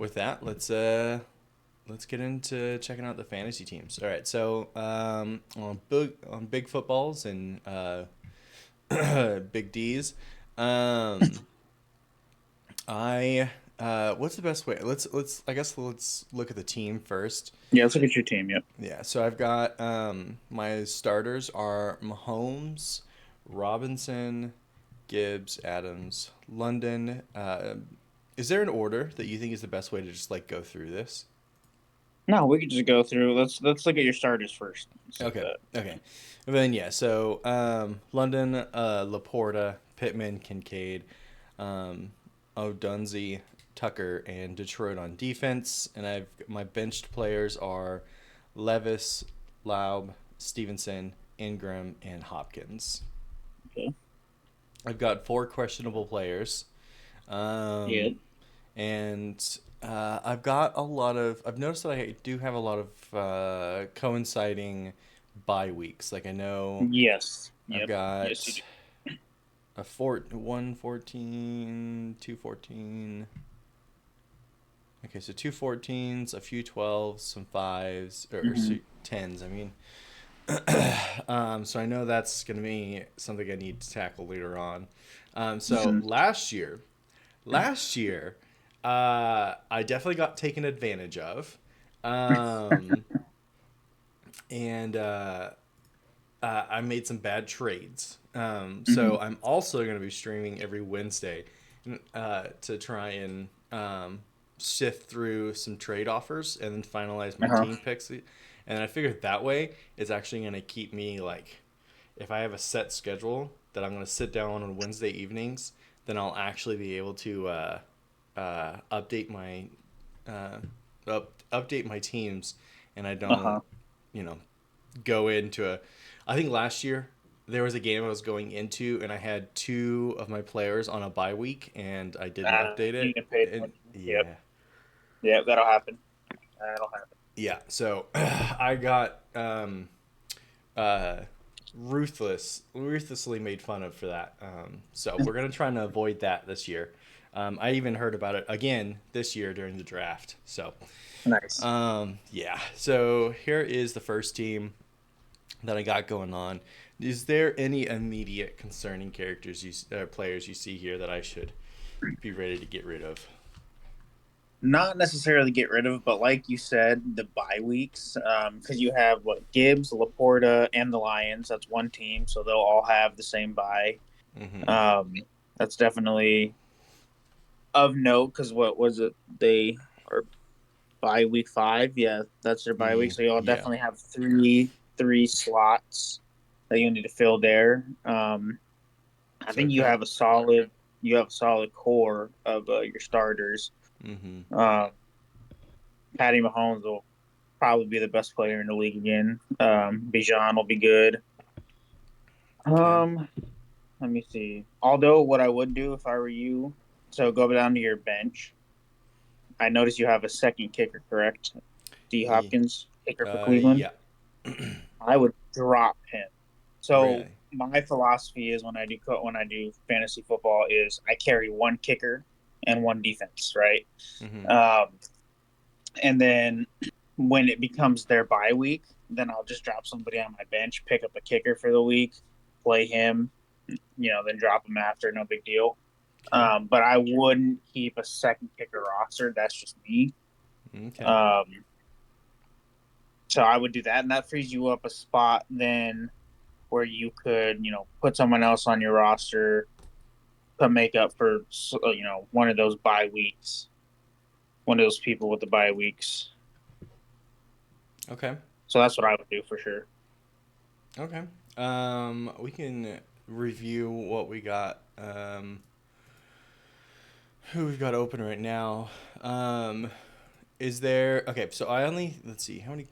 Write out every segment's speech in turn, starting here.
with that, let's get into checking out the fantasy teams. All right, so on big footballs and big D's, um, I what's the best way? Let's I guess let's look at the team first. Yeah, let's look at your team. Yep. Yeah, so I've got my starters are Mahomes, Robinson, Gibbs, Adams, London. Is there an order that you think is the best way to just like go through this? No, we could just go through. Let's look at your starters first. Let's look at Okay, that. okay. And then yeah, so London, Laporta, Pittman, Kincaid, um, O'Dunsey, Tucker, and Detroit on defense. And I've my benched players are Levis, Laub, Stevenson, Ingram, and Hopkins. Okay. I've got four questionable players. Yeah. Um, and I've got a lot of. I've noticed that I do have a lot of coinciding bye weeks. Like I know Yes. I've Yep. Yes, you got do. a one 14, two 14. Okay, so two 14s, a few 12s, some fives or Hmm. tens. I mean, so I know that's gonna be something I need to tackle later on. So Hmm. last year, I definitely got taken advantage of, um, and I made some bad trades. So Hmm. I'm also going to be streaming every Wednesday to try and sift through some trade offers and then finalize my Uh-huh. team picks. And I figured that way it's actually going to keep me like, if I have a set schedule that I'm going to sit down on Wednesday evenings, then I'll actually be able to update my uh, update my teams, and I don't, Uh-huh. you know, go into a. I think last year there was a game I was going into, and I had two of my players on a bye week, and I didn't update You it. get paid And attention. Yep. yeah, Yeah, that'll happen. That'll happen. yeah. So I got uh, ruthlessly made fun of for that. So we're gonna try and avoid that this year. I even heard about it again this year during the draft. So Nice. yeah. So here is the first team that I got going on. Is there any immediate concerning characters players you see here that I should be ready to get rid of? Not necessarily get rid of, but like you said, the bye weeks, because you have what Gibbs, Laporta, and the Lions. That's one team, so they'll all have the same bye. Mm-hmm. Um, that's definitely of note because what was it? They are by week 5. Yeah, that's their bye week. So you'll Yeah. definitely have three slots that you need to fill there. I So think I've got. you have a solid core of your starters. Mm-hmm. Um, Patty Mahomes will probably be the best player in the league again. Bijan will be good. Okay. Um, Let me see. Although what I would do if I were you, so go down to your bench. I noticed you have a second kicker, correct? D Ye- Hopkins, kicker for Cleveland. Yeah. I would drop him. So Really. my philosophy is when I do fantasy football is I carry one kicker and one defense, right? Mm-hmm. Um, and then when it becomes their bye week, then I'll just drop somebody on my bench, pick up a kicker for the week, play him, then drop him after, no big deal. Okay. But I wouldn't keep a second kicker roster. That's just me. Okay. Um, so I would do that, and that frees you up a spot then where you could, put someone else on your roster to make up for, one of those bye weeks, one of those people with the bye weeks. Okay. So that's what I would do for sure. Okay. We can review what we got. Who we've got open right now. Is there okay? So I only let's see how many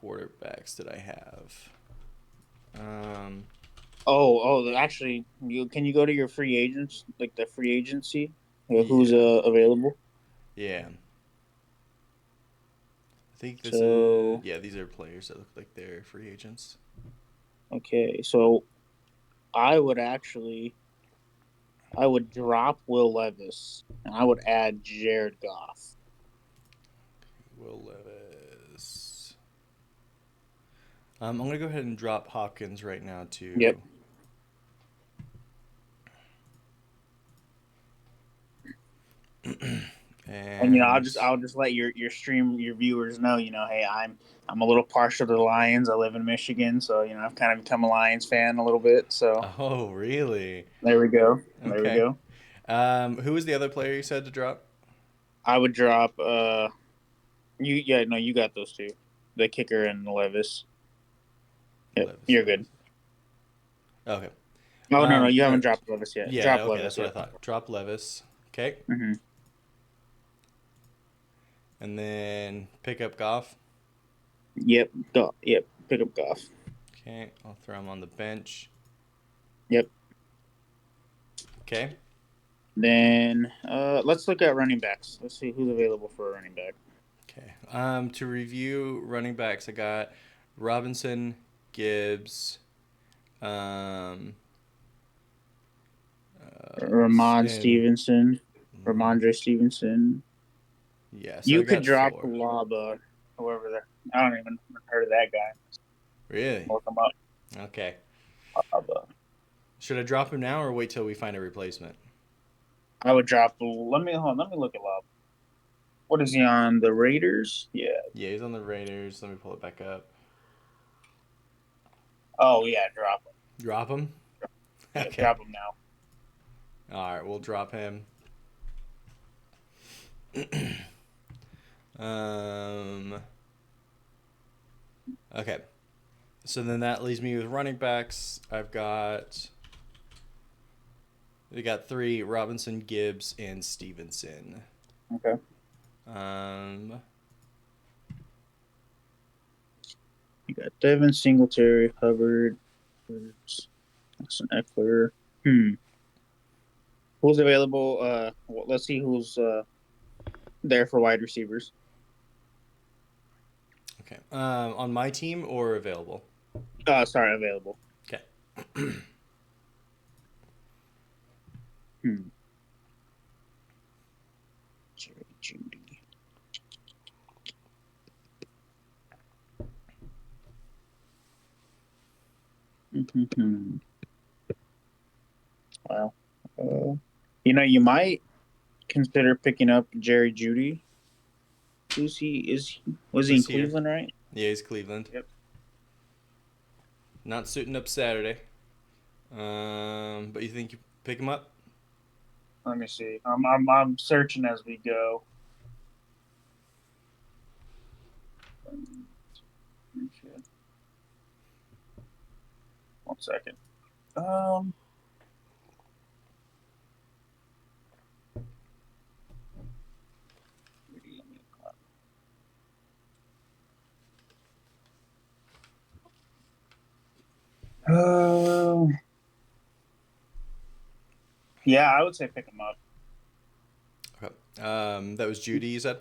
quarterbacks did I have? Um, Actually, you can you go to your free agents, like the free agency, who's yeah, available? yeah. I think this is So yeah. These are players that look like they're free agents. okay, so I would actually I would drop Will Levis, and I would add Jared Goff. Will Levis. I'm gonna go ahead and drop Hopkins right now Yep. too. And And I'll just let your viewers know, hey, I'm a little partial to the Lions. I live in Michigan, so I've kind of become a Lions fan a little bit. So oh, really? there we go. There we Okay. go. Who was the other player you said to drop? I would drop you yeah, no, you got those two. The kicker and the Levis. Yep, Levis. you're Levis. good. Okay. Oh no, you All haven't right. dropped Levis yet. Yeah. Drop Okay. Levis, That's what I yep. thought. Drop Levis. Okay. Mm-hmm. And then pick up Goff. Yep, go yep, pick up Goff. Okay. I'll throw him on the bench. Yep. Okay. Then let's look at running backs. Let's see who's available for a running back. Okay. To review running backs, I got Robinson, Gibbs, um, Ramon and Stevenson. Ramondre Stevenson. yeah. So You I could got drop four. Laba, whoever that. I don't even heard of that guy. Really? Look him up. Okay. Laba. Should I drop him now or wait till we find a replacement? I would drop. Let me look at Laba. What is he on the Raiders? Yeah. Yeah, he's on the Raiders. Let me pull it back up. Oh yeah, drop him. Drop him. Yeah, Okay. drop him now. All right, we'll drop him. um. Okay. So then that leaves me with running backs. We got three: Robinson, Gibbs, and Stevenson. Okay. Um. You got Devin Singletary, Hubbard, Austin Eckler. Who's available? Let's see who's there for wide receivers. Okay. On my team or available? Sorry, available. Okay. Hmm. Jerry Judy. Wow. You might consider picking up Jerry Judy. Who's he? Was he in He's here. Cleveland, right? Yeah, he's Cleveland. Yep. Not suiting up Saturday. But you think you pick him up? Let me see. I'm searching as we go. One second. Um. Uh, yeah, I would say pick him up. Okay. That was Judy, you said?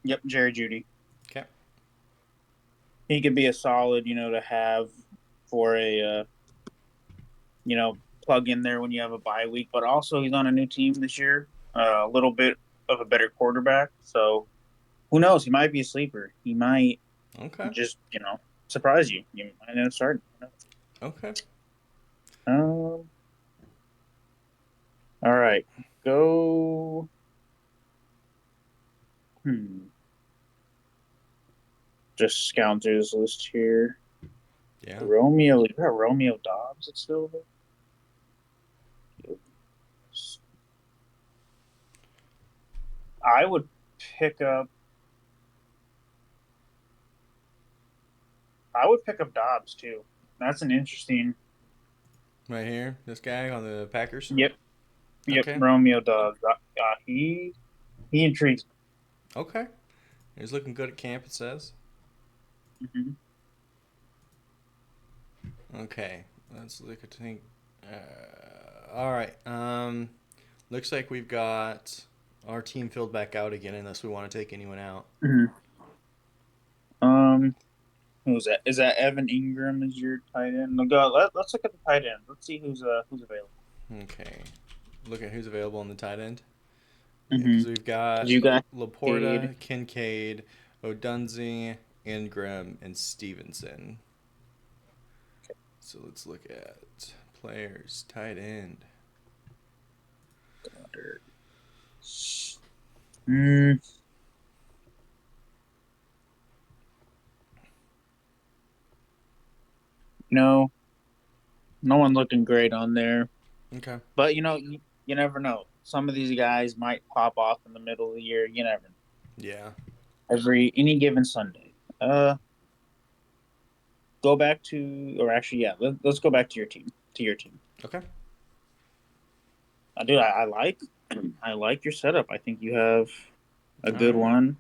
Yep, Jerry Judy. Okay. He could be a solid, to have for a, plug in there when you have a bye week. But also, he's on a new team this year, a little bit of a better quarterback. So who knows? He might be a sleeper. He might Okay. just, surprise you. You might end up starting. Okay. All right, go. Just scout through this list here. Yeah. Romeo, you got Romeo Dobbs. It's still there. I would pick up. I would pick up Dobbs too. That's an interesting. Right here, this guy on the Packers. Yep, yep. Okay. Romeo Dobbs. He intrigues Okay. He's looking good at camp, it says. me. Mm-hmm. Okay. Let's look at think. All right. Looks like we've got our team filled back out again, unless we want to take anyone out. Mm-hmm. Who's that? Is that Evan Ingram? Is your tight end? No, go. Let's look at the tight end. Let's see who's available. Okay. look at who's available on the tight end. Mm-hmm. Because we've got You got Cade. Laporta, Kincaid, Odunze, Ingram, and Stevenson. So let's look at players, tight end. Mm, no, no one looking great on there. Okay. But you never know. Some of these guys might pop off in the middle of the year. You never know. Yeah. Any given Sunday. Go back to, or actually, yeah, let's go back to your team. To your team. Okay. I like, I like your setup. I think you have a All good right. one.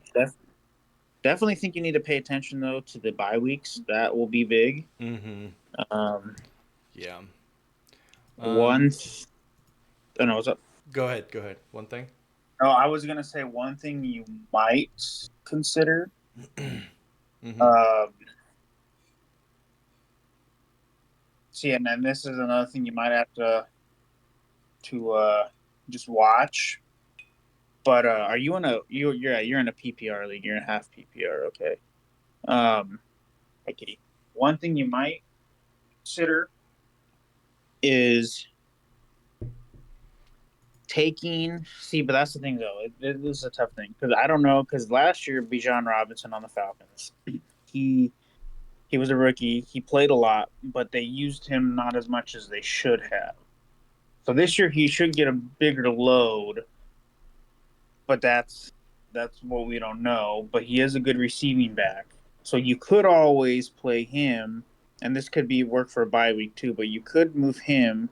Definitely think you need to pay attention though to the bye weeks. That will be big. Mm-hmm. Um, Yeah. one. Oh no, what's up? Go ahead. Go ahead. One thing. No, I was gonna say one thing you might consider. Mm-hmm. Um, see, and then this is another thing you might have to just watch. But are you in a you're in a PPR league? You're in a half PPR, okay? Um, hey, Kitty. One thing you might consider is taking. See, but that's the thing though. This is a tough thing because I don't know. Because last year, Bijan Robinson on the Falcons, he he was a rookie. He played a lot, but they used him not as much as they should have. So this year he should get a bigger load, but that's what we don't know. But he is a good receiving back, so you could always play him, and this could be work for a bye week too. But you could move him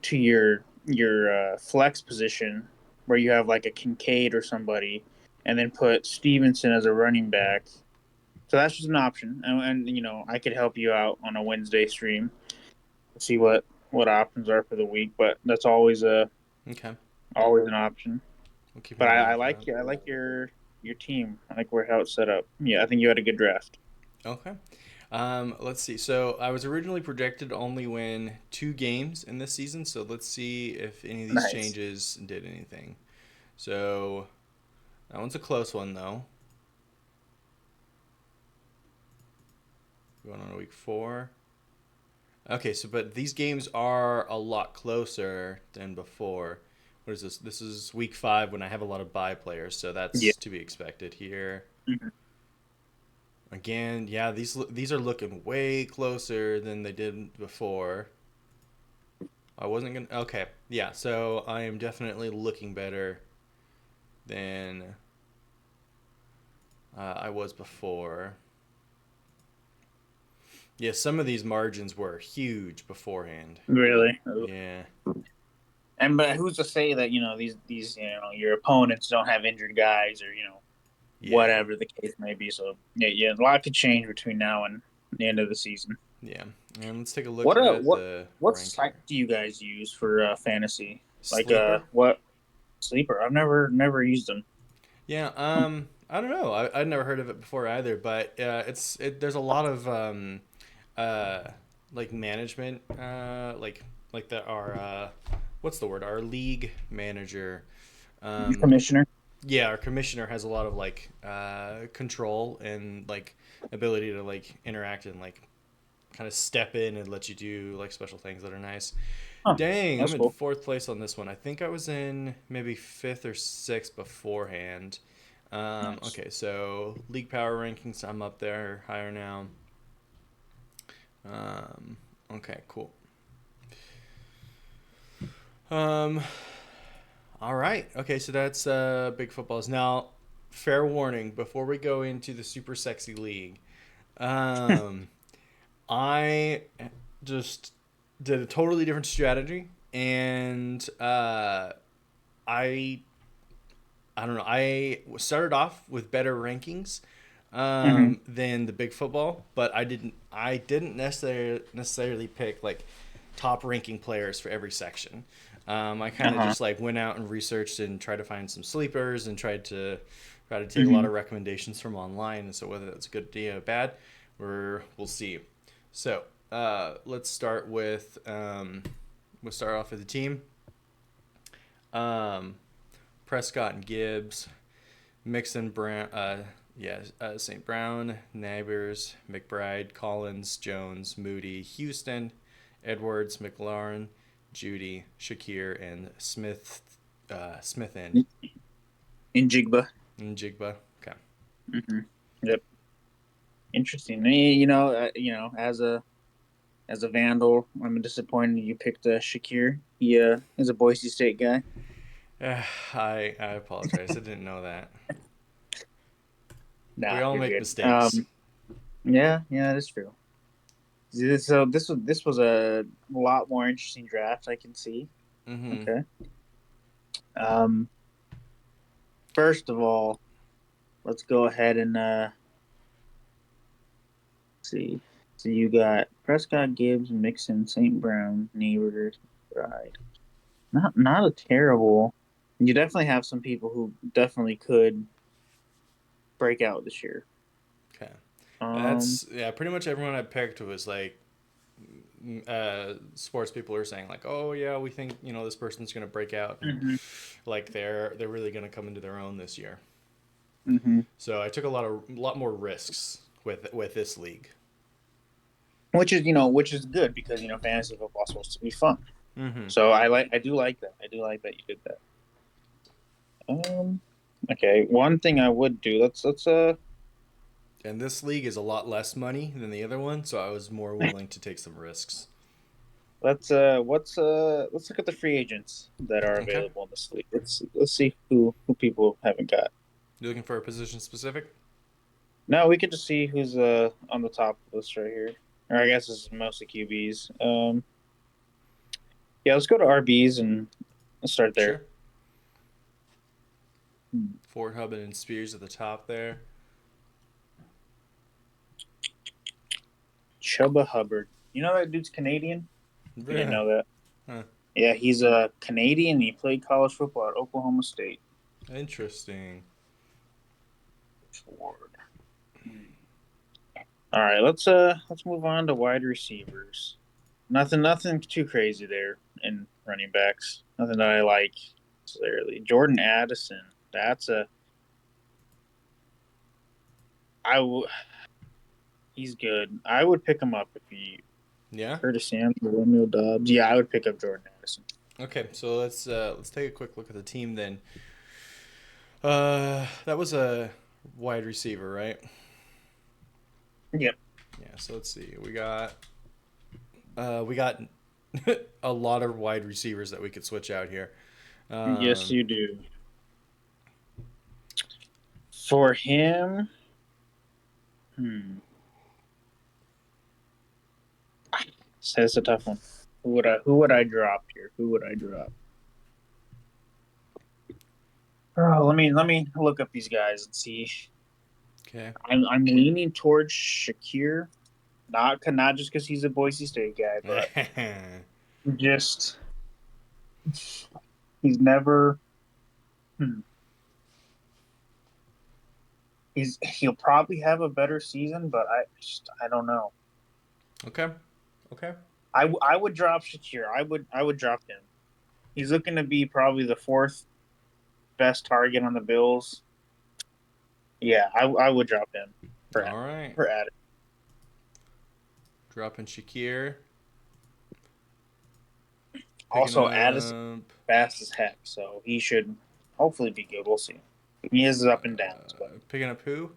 to your flex position where you have like a Kincaid or somebody, and then put Stevenson as a running back. So that's just an option, and I could help you out on a Wednesday stream to see what options are for the week. But that's Okay. always an option. We'll keep an But eye I out for like that. I like your team. I like how it's set up. Yeah, I think you had a good draft. Okay. Let's see. So I was originally projected to only win 2 games in this season. So let's see if any of these Nice. changes did anything. So that one's a close one, though. Going on to week 4. Okay, so but these games are a lot closer than before. What is this? This is week 5 when I have a lot of bye players, so Yeah. that's to be expected here. Mhm. Again, yeah, these are looking way closer than they did before. I wasn't gonna. Okay, yeah, so I am definitely looking better than I was before. Yeah, some of these margins were huge beforehand. Really. Yeah, And but who's to say that these your opponents don't have injured guys or yeah, whatever the case may be. So yeah, a lot could change between now and the end of the season. yeah. And let's take a look What at the what ranking. site do you guys use for fantasy? Like Sleeper. what sleeper? I've never used them. Yeah, I don't know. I'd never heard of it before either, but there's a lot of uh, like management, like that our what's the word? Our league manager. Um, Commissioner. yeah, our commissioner has a lot of like control and like ability to like interact and like kind of step in and let you do like special things that are nice. Huh, Dang, I'm that's in cool. 4th place on this one. I think I was in maybe 5th or 6th beforehand. Nice. Okay, so league power rankings, I'm up there higher now. Um, okay, cool. Um, all right. Okay, so that's big footballs. Now, fair warning before we go into the super sexy league. Um, I just did a totally different strategy, and I I don't know. I started off with better rankings Hmm. than the big football, but I didn't necessarily pick like top ranking players for every section. I Uh kind of huh. just like went out and researched and tried to find some sleepers and tried to take a lot Hmm. of recommendations from online. And so whether that's a good idea or bad, we'll see. So let's start off with the team. Um, Prescott and Gibbs, Mixon, Brown, St. Brown, Neighbors, McBride, Collins, Jones, Moody, Houston, Edwards, McLaurin, Judy, Shakir, and Smith In Jigba. and Jigba. Okay. Mm-hmm. Yep. Interesting. As a Vandal, I'm disappointed you picked Shakir. He is a Boise State guy. I apologize. I didn't know that. We Nah, all you're make good. mistakes. Yeah, that's true. So this was a lot more interesting draft, I can see. Mm-hmm. Okay. Um, First of all, let's go ahead and see. So you got Prescott, Gibbs, Mixon, St. Brown, Neighbors, Bride. Not a terrible. You definitely have some people who definitely could break out this year. Okay. Um, That's yeah. Pretty much everyone I picked was like, sports people are saying like, oh yeah, we think this person's gonna break out and mhm, like they're really gonna come into their own this year. mhm. So I took a lot more risks with this league. Which is good because fantasy football is supposed to be fun. Mm-hmm. So I do like that. I do like that you did that. Um, okay. One thing I would do. Let's. And this league is a lot less money than the other one, so I was more willing to take some risks. Let's look at the free agents that are Okay. available in this league. Let's see who people haven't got. You looking for a position specific? No, we could just see who's on the top list right here. Or I guess it's mostly QBs. Yeah, let's go to RBs and let's start there. Sure. Fort Hubbard and Spears at the top there. Chuba Hubbard. You know that dude's Canadian? You didn't Huh. know that? Yeah, he's a Canadian. He played college football at Oklahoma State. Interesting. Ford. All right, let's move on to wide receivers. Nothing too crazy there in running backs. Nothing that I like necessarily. Jordan Addison. That's a I w- He's good. I would pick him up if he Yeah. Curtis Samuel, Romeo Dobbs. Yeah, I would pick up Jordan Addison. Okay, so let's take a quick look at the team then. That was a wide receiver, right? Yep. Yeah. So let's see. We got a lot of wide receivers that we could switch out here. Yes, Um, you do. For him, hmm. So that's a tough one. Who would I drop here? Who would I drop? Oh, let me look up these guys and see. okay. I'm leaning towards Shakir, not just because he's a Boise State guy, but just he's never. Hmm, he'll probably have a better season, but I don't know. Okay. Okay. I would drop Shakir. I would drop him. He's looking to be probably the fourth best target on the Bills. Yeah, I would drop him for All right. for Addis. Dropping Shakir. Picking Also, Addis is up. fast as heck, so he should hopefully be good. We'll see. He is up and downs, but Picking up who?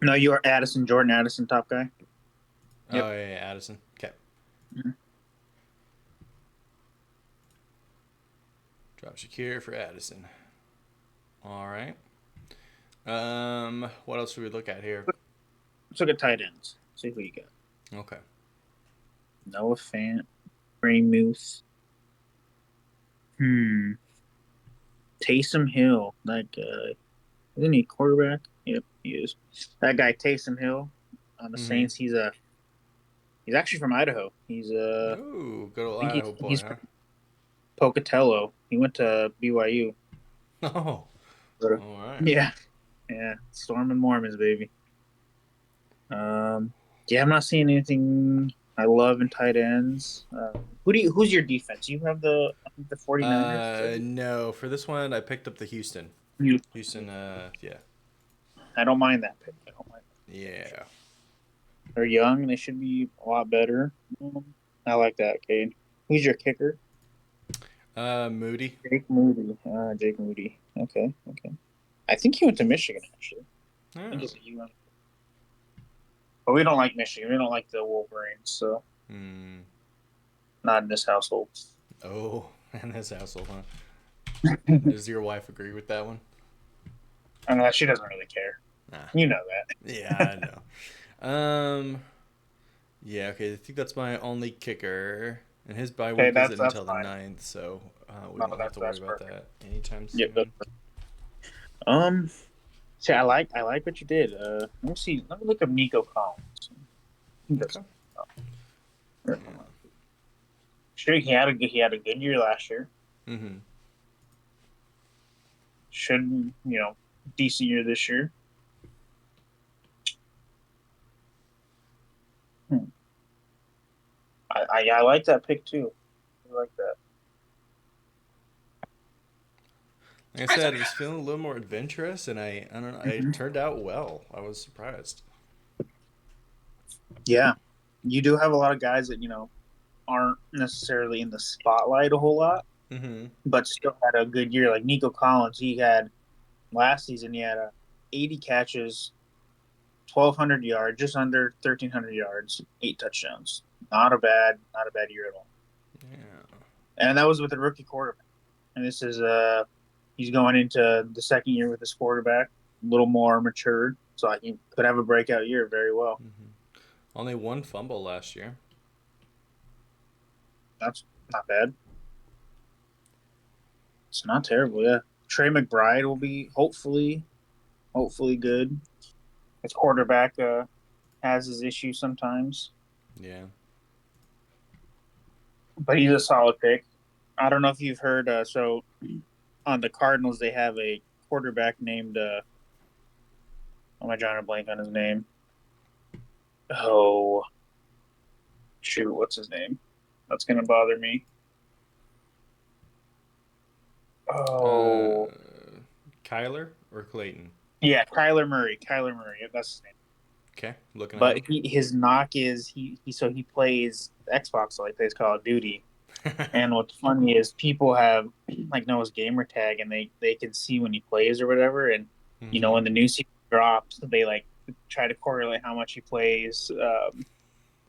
no, you are Addison, Jordan Addison, top guy. Yep. Oh yeah, Addison. Okay. Mm-hmm. Drop Shakir for Addison. All right. What else should we look at here? Let's look at tight ends. See who you got. Okay. Noah Fant, Ray Moose. Taysom Hill, that guy. Isn't he a quarterback? Yep, he is. That guy Taysom Hill on the Mm-hmm. Saints. He's actually from Idaho. Ooh, good old I think Idaho boy, he's huh? from Pocatello. He went to BYU. Oh. So, All right. yeah, yeah, Storm and Mormons, baby. Yeah, I'm not seeing anything. I love in tight ends. Who's your defense? You have I think the 49ers. No, for this one I picked up the Houston. You, Houston, yeah. I don't mind that pick. I don't mind that pick for sure. Yeah. They're young. They should be a lot better. I like that, Cade. Who's your kicker? Moody. Jake Moody. Jake Moody. Okay, okay. I think he went to Michigan actually. I think Oh. he went, but we don't like Michigan. We don't like the Wolverines, so Hmm. not in this household. Oh, and this household, huh? Does your wife agree with that one? She doesn't really care. Nah. You know Yeah, I that. know. Yeah, okay. I think that's my only kicker, and his bye Okay, week isn't that's until the fine. 9th, so we No, won't have that's to worry that's about perfect. that anytime Yep. soon. Um. See, I like what you did. Let me see. Let me look up Nico Collins. I think that's Okay. Yeah. sure he had a good year last year. Mm-hmm. Should decent year this year. Hmm. I like that pick too. I like that. Like I said, I was feeling a little more adventurous, and I don't know. It turned out well. I was surprised. Yeah, you do have a lot of guys that aren't necessarily in the spotlight a whole lot, Mm-hmm. but still had a good year. Like Nico Collins, he had last season. He had 80 catches, 1,200 yards, just under 1,300 yards, 8 touchdowns. Not a bad year at all. Yeah. And that was with a rookie quarterback. And this is he's going into the second year with this quarterback, a little more matured, so he could have a breakout year very well. Mm-hmm. Only one fumble last year. That's not bad. It's not terrible. Yeah, Trey McBride will be hopefully good. His quarterback has his issues sometimes, Yeah. but he's a solid pick. I don't know if you've heard. So on the Cardinals, they have a quarterback named. Am I drawing a blank on his name? Oh shoot, what's his name? That's gonna bother me. Uh, Oh Kyler or Clayton? yeah, Kyler Murray. Kyler Murray. That's his name. Okay, looking it But up. his knock is he plays Xbox, so he plays Call of Duty. And what's funny is people have like know his gamer tag, and they can see when he plays or whatever. And Mm-hmm. when the new season drops, they like try to correlate how much he plays,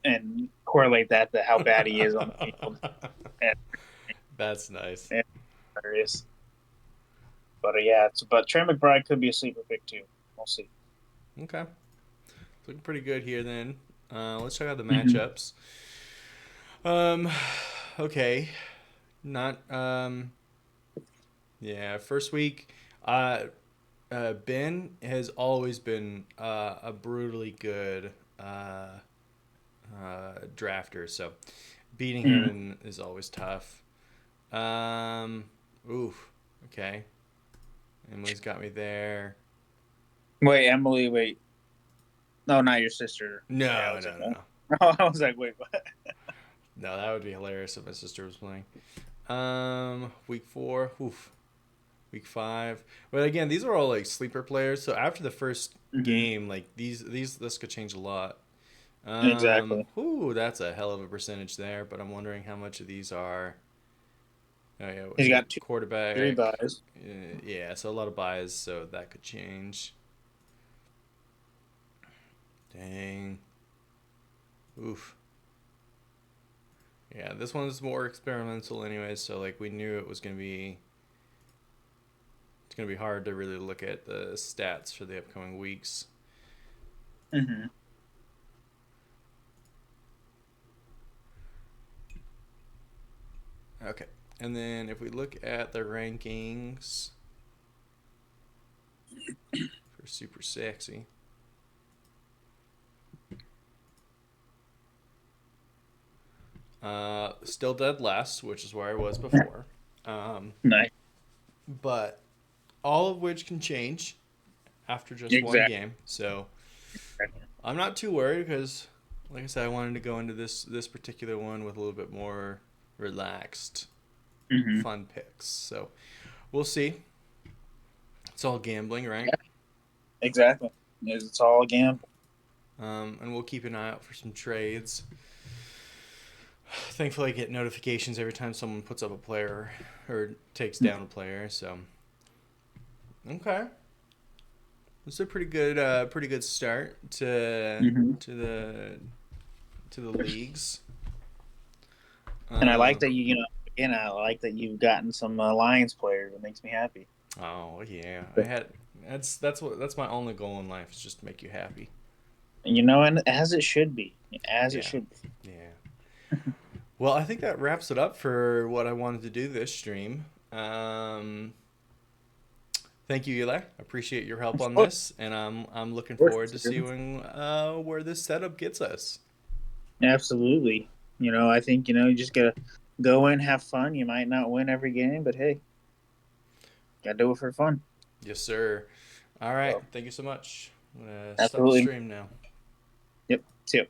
and correlate that to how bad he is on the field. And, That's nice. and hilarious. But yeah, but Trey McBride could be a sleeper pick too. We'll see. Okay, looking pretty good here then. Let's check out the Hmm. matchups. Um, okay, not yeah. First week, uh, Ben has always been a brutally good drafter, so beating him Mm. is always tough. Um, oof. Okay, Emily's got me there. Wait, Emily. Wait, no, not your sister. Yeah, I No, was no, like, no, oh. no. I was like, wait, what? No, that would be hilarious if my sister was playing. Week 4. Oof. Week 5. But again, these are all like sleeper players. So after the first Hmm. game, like these this could change a lot. Exactly. Ooh, that's a hell of a percentage there. But I'm wondering how much of these are. Oh yeah, what He's is got it? two, three Quarterback. buys. Yeah, so a lot of buys. So that could change. Dang. Oof. Yeah, this one's more experimental anyway. So like we knew it was gonna be. It's gonna be hard to really look at the stats for the upcoming weeks. Hmm. Okay. And then if we look at the rankings for Super Sexy, still dead last, which is where I was before. Um, Nice. but all of which can change after just one Exactly. game. So I'm not too worried because like I said, I wanted to go into this particular one with a little bit more relaxed, Hmm. fun picks. So we'll see. It's all gambling, right? Yeah, exactly. It's all a gamble. And we'll keep an eye out for some trades. Thankfully, I get notifications every time someone puts up a player or takes down a player. So okay, it's a pretty good start Hmm. to the leagues. And I like Um, that again, I like that you've gotten some Lions players. It makes me happy. oh yeah, I had that's my only goal in life is just to make you happy. And as it should be, as it Yeah, should be. yeah. Well, I think that wraps it up for what I wanted to do this stream. Thank you, Eli. I appreciate your help Of on course, this, and I'm looking of course. forward to seeing where this setup gets us. Absolutely. I think you just gotta go in, have fun. You might not win every game, but hey, gotta do it for fun. Yes, sir. All right. So, Thank you so much. I'm gonna stop the absolutely. stream now. Yep. See ya.